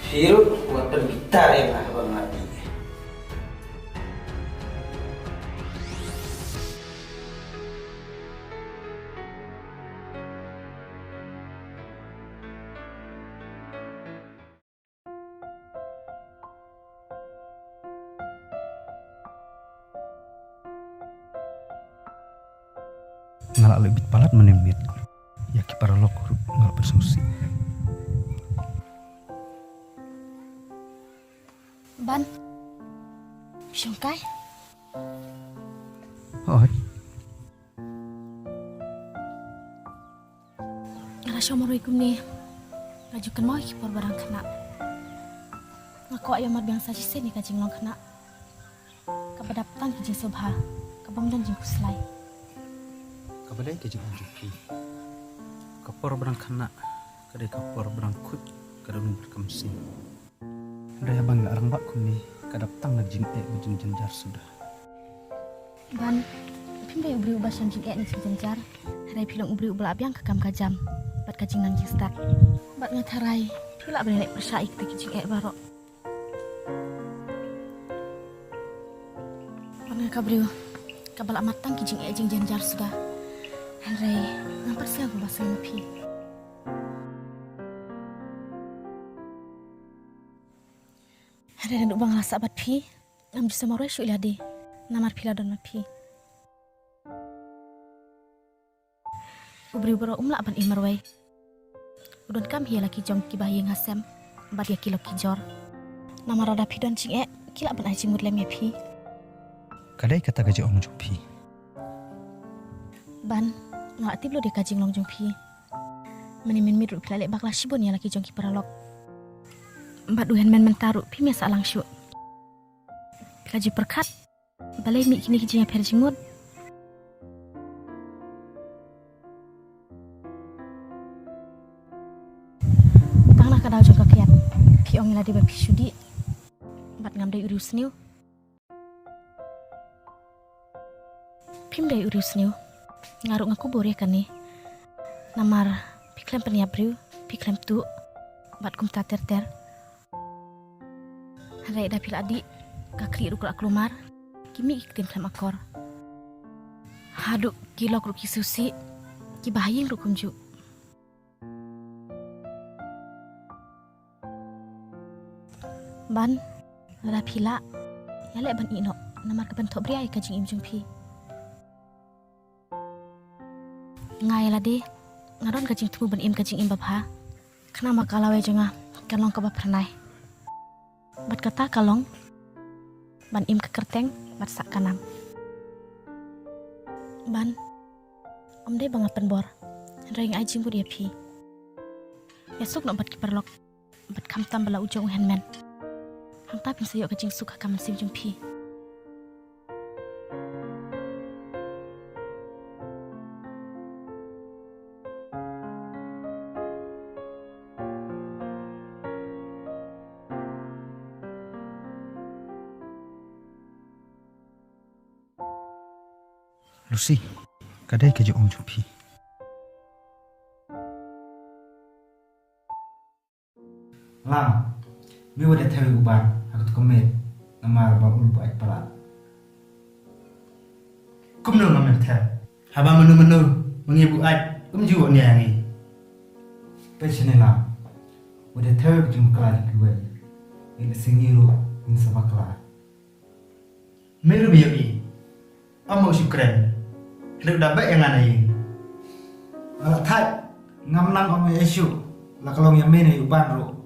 Hirup water gitar yang abang ngerti. Ngalak lebih palat menimit ya kipara lok ngalak bersusi. Ban, Syungkai. Oh, Assalamualaikum ni. Rajukan mau kipar barang kena. Ngaku ayam mar biang saji seni kajing long kena. Kapadaptan kajing sobha, kabamdan jing kuslai. kabadai kejeng unjuki. Kapor berang kena, kadai kapor berang kut, kadang berkemsing. Daya bangga orang bak kuni, kadap tang jing bujung jenjar sudah. Ban, pimbai ubri ubah syang jing ni sing jenjar. Harai pilong ubri ubah abiang kekam kajam. Bat kajing nang jing start. Bat ngatarai, pilak beli naik persyaik te kajing barok. Ban kabriu, kabal amatang kajing jing jenjar sudah. Harai, ngampar siang bahasa mapi. Ada yang bang rasa bat pi, am bisa marwai syuk ladi, namar pila don mapi. Ubri ubra umla ban imarwai. Udon kam hia laki jong ki bayi ngasem, bat ya kilo kijor. Namar ada pi don cing kila ban aji mud lem ya pi. Kadai kata gaji ong jupi. Ban, ngak tiblo de kajing long jong pi. Menimin midru pila lek bakla shibon ya laki jong ki paralok. Mbak duhen men mentaru pi mesa lang syuk. Kaji perkat, balai mi kini kijinya perjingud. Tang nak kadau jong kakiat, pi ong ladi bapi syudi. Bat ngamdai urius niu. Pim dai urius niu. Ngaruk ngaku bore kan ni. Namar pi klem peniabriu, pi klem tu. Bat kum ter. Harai dah pil adik, kakri rukul aklumar, kimi iktim klem akor. Haduk kilok ruki susi, ki bahaying rukum juk. Ban, dah pila, ya lek ban ino, namar kebentok beriai kajing im jumpi. Ngai ladi, ngaron kajing tumu ban im kajing im babha, kena makalawai jengah, kalong kabab pernai. Bat kata kalong, ban im kekerteng, bat sak kanam. Ban, om dai bangapan bor, ring ajing bu dia pi. Esok nak bat kiperlok, bat kamtam bala ujung henmen. Hang tapin sayok kajing suka kaman sim jumpi. Lucy, kadai kejeng ong jupi. Lang, mi wadah tawi uban, aku tu kemet, namar bang ulu baik pelat. Kum nung ngamen teh. Habang menu mengibu ai, kum juo ni angi. Pesene lang, wadah tawi kejung kelar gue, ini singiru ini sama kelar. Meru biyo i. Amo syukran. Hidup dapat yang ana ini. Alat thai, ngam lang om Yesu, lah kalau yang mana uban ro.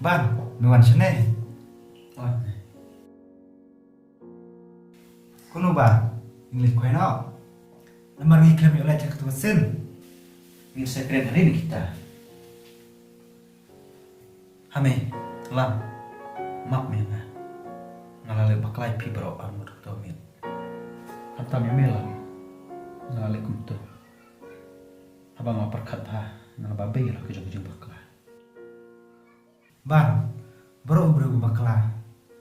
Ban, nuan sene. Oh, Kuno ban, English kau nak. Namar ni kami oleh cakap tu sen. Ini sekret hari ni kita. hame, lam, map mena. Ngalale baklai pi bro amur tomit. Hantam ya melam. Ngalale kumtu. Abang ngaperkat ha, ngalababe lah kejung-kejung baklai. Ban, baru ubre bakla.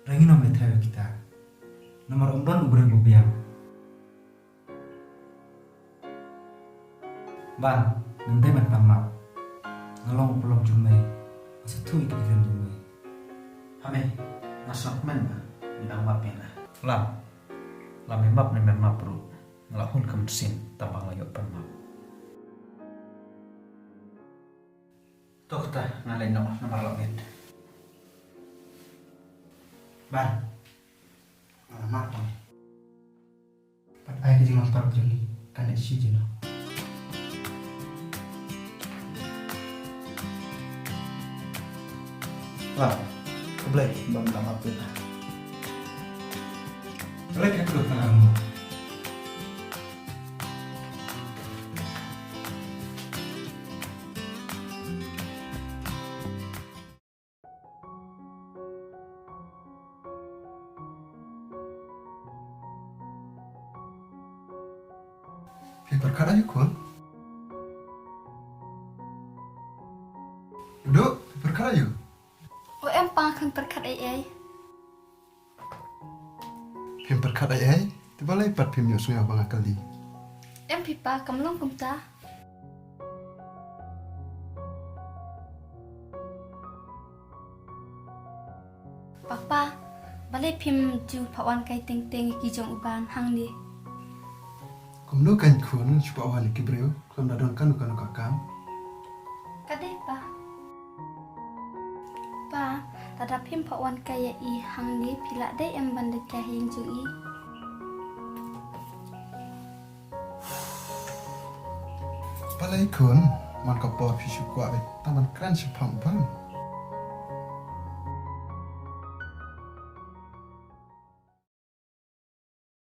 Rengin om tahu kita. Nomor umban ubre biang. Bang, nanti man pamap. Ngelong pelong jume. Masa tu ikut ikan jume. Hame, nasak men ba, bidang map ya na. Lam map ni map ru, ngelahun kemesin tambang layok pamap. Tok ta ngalay no nomor login. Bang, alamat bang. Pat ay di jengol taruh jeli, kan isi jeno. Lam, keblay bang bidang map kita. Boleh kita duduk tanganmu. Berkat aja kun. Duduk, berkat aja. Oh, em pang berkat ai. Phim berkat ai, tiba lagi pat phim nyusung yang bang akali. Em pipa kamlong kumta. Papa, balai phim ju pawan kai teng teng ki jong uban hang ni. Kumno kan kun supaya awal kibreu, kelam dadon kan ukan ukakam. Kadeh pa. Pa, tada phim pawan kai i hang ni pila dei em bandek ka hing ju i. Balai kun, man kapor fisu kuat, taman kran sepang pang.